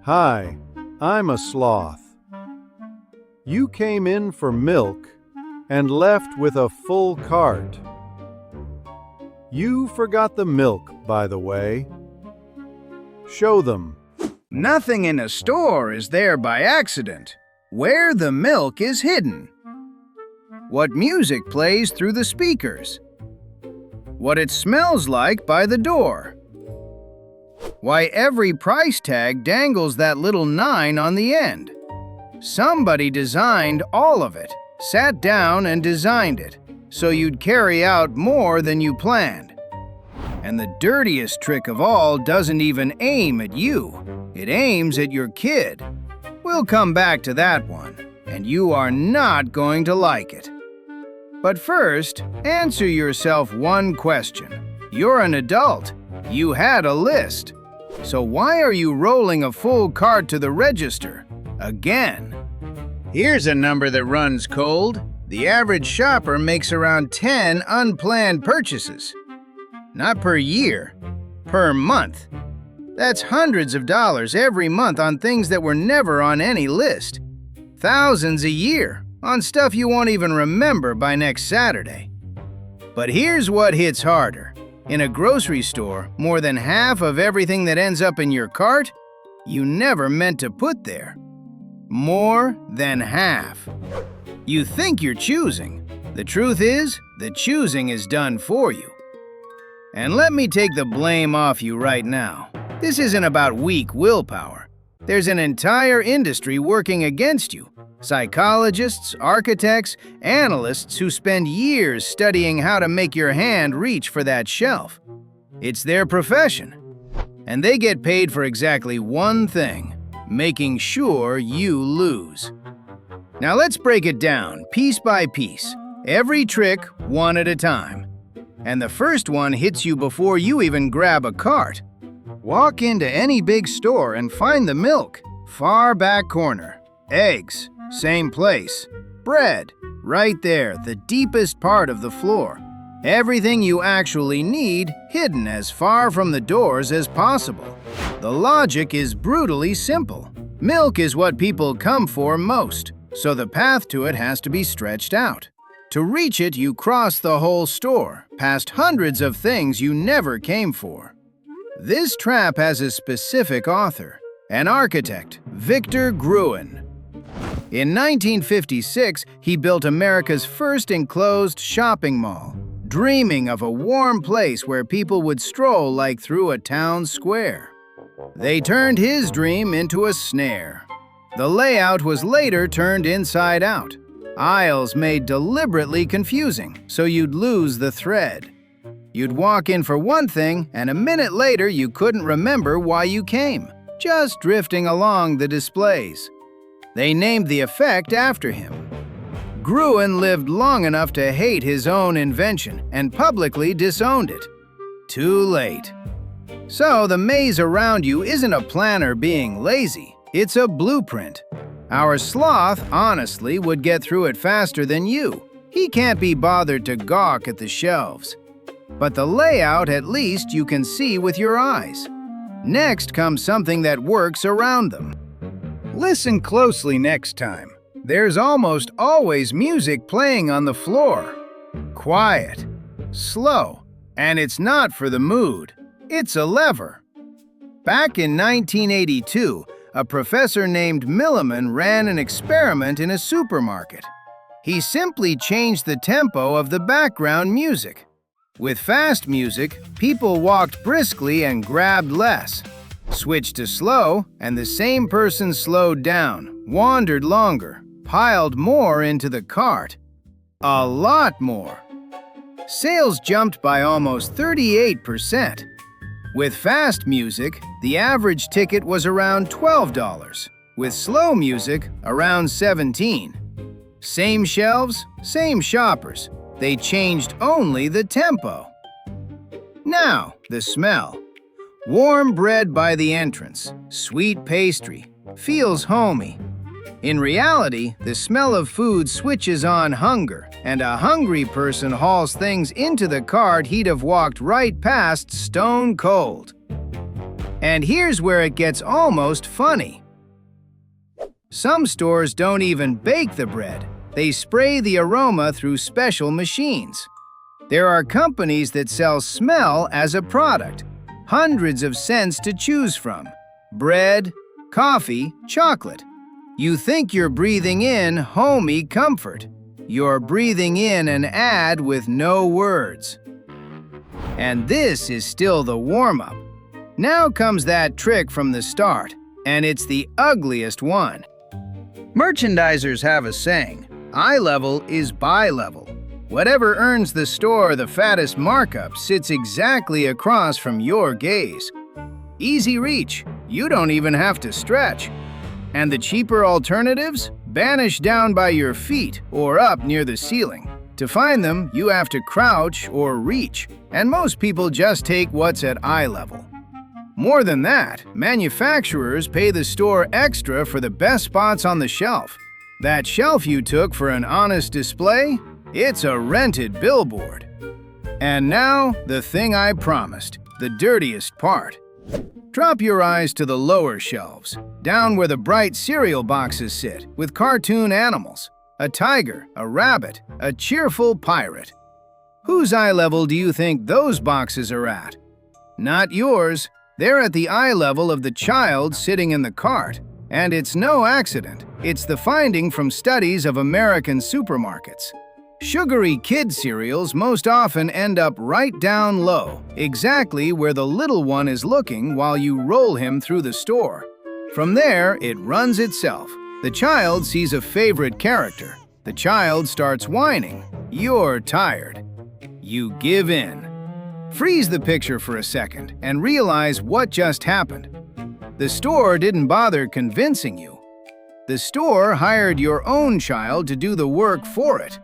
Hi, I'm a sloth. You came in for milk and left with a full cart. You forgot the milk, by the way. Show them. Nothing in a store is there by accident. Where the milk is hidden. What music plays through the speakers. What it smells like by the door. Why every price tag dangles that little 9 on the end. Somebody designed all of it, sat down and designed it, so you'd carry out more than you planned. And the dirtiest trick of all doesn't even aim at you. It aims at your kid. We'll come back to that one, and you are not going to like it. But first, answer yourself one question. You're an adult. You had a list. So why are you rolling a full cart to the register? Again. Here's a number that runs cold. The average shopper makes around 10 unplanned purchases. Not per year, per month. That's hundreds of dollars every month on things that were never on any list. Thousands a year on stuff you won't even remember by next Saturday. But here's what hits harder. In a grocery store, more than half of everything that ends up in your cart, you never meant to put there. More than half. You think you're choosing. The truth is, the choosing is done for you. And let me take the blame off you right now. This isn't about weak willpower. There's an entire industry working against you. Psychologists, architects, analysts who spend years studying how to make your hand reach for that shelf. It's their profession. And they get paid for exactly one thing, making sure you lose. Now let's break it down, piece by piece. Every trick, one at a time. And the first one hits you before you even grab a cart. Walk into any big store and find the milk, far back corner. Eggs, same place. Bread, right there, the deepest part of the floor. Everything you actually need, hidden as far from the doors as possible. The logic is brutally simple. Milk is what people come for most, so the path to it has to be stretched out. To reach it, you cross the whole store, past hundreds of things you never came for. This trap has a specific author, an architect, Victor Gruen. In 1956, he built America's first enclosed shopping mall, dreaming of a warm place where people would stroll like through a town square. They turned his dream into a snare. The layout was later turned inside out. Aisles made deliberately confusing, so you'd lose the thread. You'd walk in for one thing, and a minute later you couldn't remember why you came, just drifting along the displays. They named the effect after him. Gruen lived long enough to hate his own invention and publicly disowned it. Too late. So the maze around you isn't a planner being lazy, it's a blueprint. Our sloth, honestly, would get through it faster than you. He can't be bothered to gawk at the shelves. But the layout, at least, you can see with your eyes. Next comes something that works around them. Listen closely next time. There's almost always music playing on the floor. Quiet, slow, and it's not for the mood. It's a lever. Back in 1982, a professor named Milliman ran an experiment in a supermarket. He simply changed the tempo of the background music. With fast music, people walked briskly and grabbed less. Switched to slow, and the same person slowed down, wandered longer, piled more into the cart. A lot more. Sales jumped by almost 38%. With fast music, the average ticket was around $12. With slow music, around $17. Same shelves, same shoppers. They changed only the tempo. Now, the smell. Warm bread by the entrance, sweet pastry, feels homey. In reality, the smell of food switches on hunger, and a hungry person hauls things into the cart he'd have walked right past stone cold. And here's where it gets almost funny. Some stores don't even bake the bread. They spray the aroma through special machines. There are companies that sell smell as a product. Hundreds of scents to choose from. Bread, coffee, chocolate. You think you're breathing in homey comfort. You're breathing in an ad with no words. And this is still the warm-up. Now comes that trick from the start, and it's the ugliest one. Merchandisers have a saying, eye level is buy level. Whatever earns the store the fattest markup sits exactly across from your gaze. Easy reach, you don't even have to stretch. And the cheaper alternatives? Banish down by your feet or up near the ceiling. To find them, you have to crouch or reach, and most people just take what's at eye level. More than that, manufacturers pay the store extra for the best spots on the shelf. That shelf you took for an honest display? It's a rented billboard. And now, the thing I promised, the dirtiest part. Drop your eyes to the lower shelves, down where the bright cereal boxes sit, with cartoon animals. A tiger, a rabbit, a cheerful pirate. Whose eye level do you think those boxes are at? Not yours. They're at the eye level of the child sitting in the cart. And it's no accident. It's the finding from studies of American supermarkets. Sugary kid cereals most often end up right down low, exactly where the little one is looking while you roll him through the store. From there, it runs itself. The child sees a favorite character. The child starts whining. You're tired. You give in. Freeze the picture for a second and realize what just happened. The store didn't bother convincing you. The store hired your own child to do the work for it.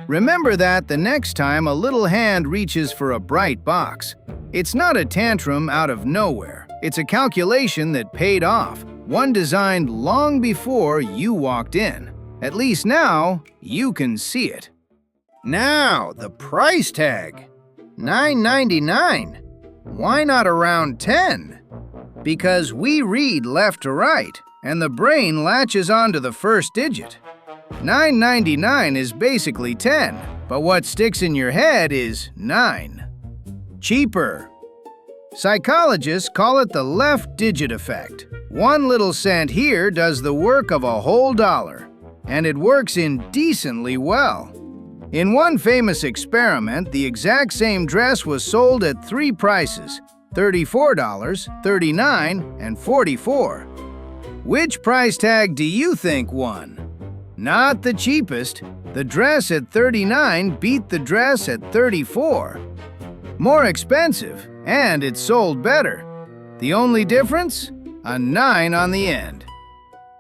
Remember that the next time a little hand reaches for a bright box. It's not a tantrum out of nowhere. It's a calculation that paid off, one designed long before you walked in. At least now, you can see it. Now, the price tag. $9.99. Why not around $10? Because we read left to right, and the brain latches onto the first digit. $9.99 is basically 10, but what sticks in your head is 9. Cheaper. Psychologists call it the left digit effect. One little cent here does the work of a whole dollar, and it works indecently well. In one famous experiment, the exact same dress was sold at 3 prices: $34, $39, and $44. Which price tag do you think won? Not the cheapest. The dress at $39 beat the dress at $34. More expensive, and it sold better. The only difference? A 9 on the end.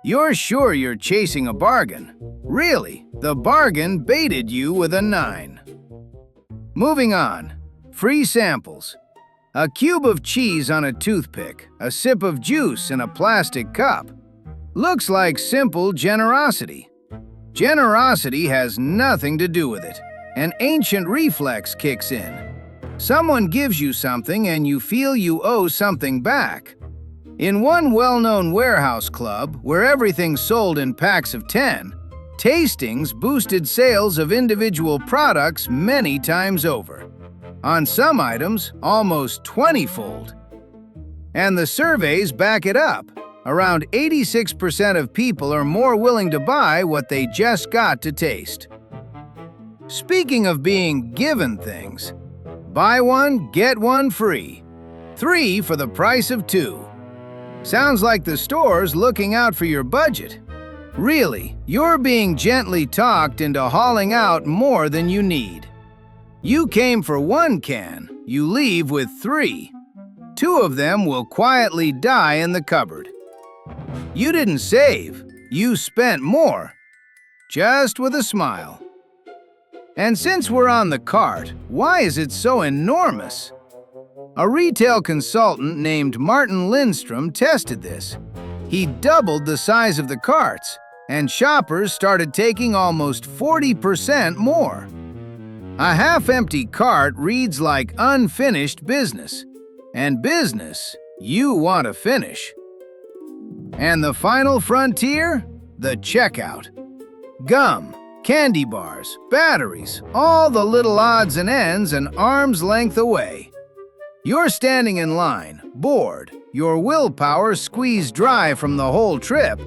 You're sure you're chasing a bargain. Really, the bargain baited you with a 9. Moving on. Free samples. A cube of cheese on a toothpick, a sip of juice in a plastic cup. Looks like simple generosity. Generosity has nothing to do with it. An ancient reflex kicks in. Someone gives you something and you feel you owe something back. In one well-known warehouse club, where everything's sold in packs of 10, tastings boosted sales of individual products many times over. On some items, almost 20-fold. And the surveys back it up. Around 86% of people are more willing to buy what they just got to taste. Speaking of being given things, buy one, get one free. 3 for the price of 2. Sounds like the store's looking out for your budget. Really, you're being gently talked into hauling out more than you need. You came for 1 can, you leave with 3. 2 of them will quietly die in the cupboard. You didn't save, you spent more. Just with a smile. And since we're on the cart, why is it so enormous? A retail consultant named Martin Lindstrom tested this. He doubled the size of the carts, and shoppers started taking almost 40% more. A half-empty cart reads like unfinished business, and business you want to finish. And the final frontier? The checkout. Gum, candy bars, batteries, all the little odds and ends an arm's length away. You're standing in line, bored, your willpower squeezed dry from the whole trip,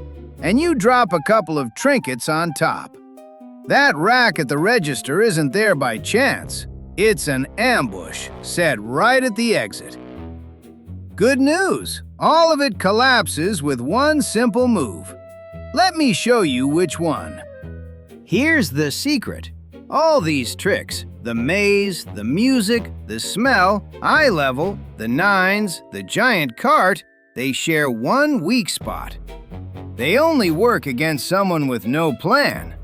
and you drop a couple of trinkets on top. That rack at the register isn't there by chance. It's an ambush set right at the exit. Good news! All of it collapses with one simple move. Let me show you which one. Here's the secret. All these tricks, the maze, the music, the smell, eye level, the nines, the giant cart, they share one weak spot. They only work against someone with no plan.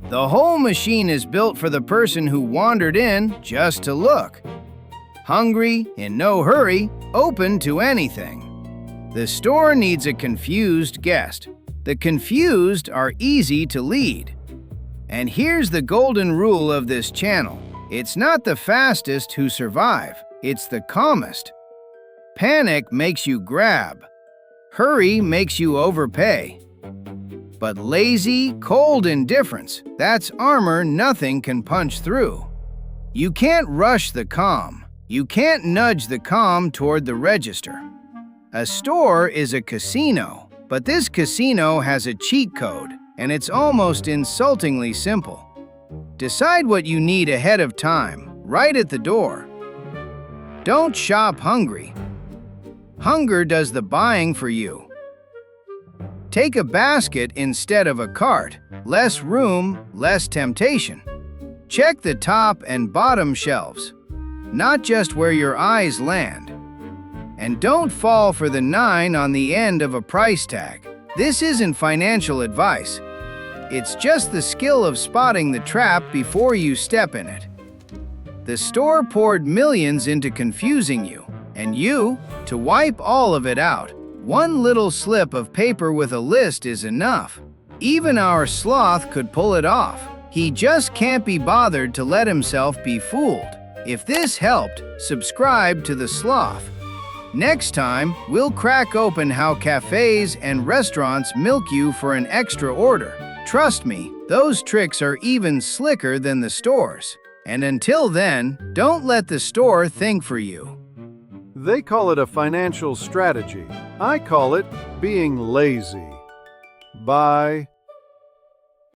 The whole machine is built for the person who wandered in just to look. Hungry, in no hurry, open to anything. The store needs a confused guest. The confused are easy to lead. And here's the golden rule of this channel. It's not the fastest who survive, it's the calmest. Panic makes you grab. Hurry makes you overpay. But lazy, cold indifference, that's armor nothing can punch through. You can't rush the calm. You can't nudge the calm toward the register. A store is a casino, but this casino has a cheat code, and it's almost insultingly simple. Decide what you need ahead of time, right at the door. Don't shop hungry. Hunger does the buying for you. Take a basket instead of a cart. Less room, less temptation. Check the top and bottom shelves, not just where your eyes land. And don't fall for the 9 on the end of a price tag. This isn't financial advice. It's just the skill of spotting the trap before you step in it. The store poured millions into confusing you, and you, to wipe all of it out, one little slip of paper with a list is enough. Even our sloth could pull it off. He just can't be bothered to let himself be fooled. If this helped, subscribe to the Sloth. Next time, we'll crack open how cafes and restaurants milk you for an extra order. Trust me, those tricks are even slicker than the stores. And until then, don't let the store think for you. They call it a financial strategy. I call it being lazy. Bye.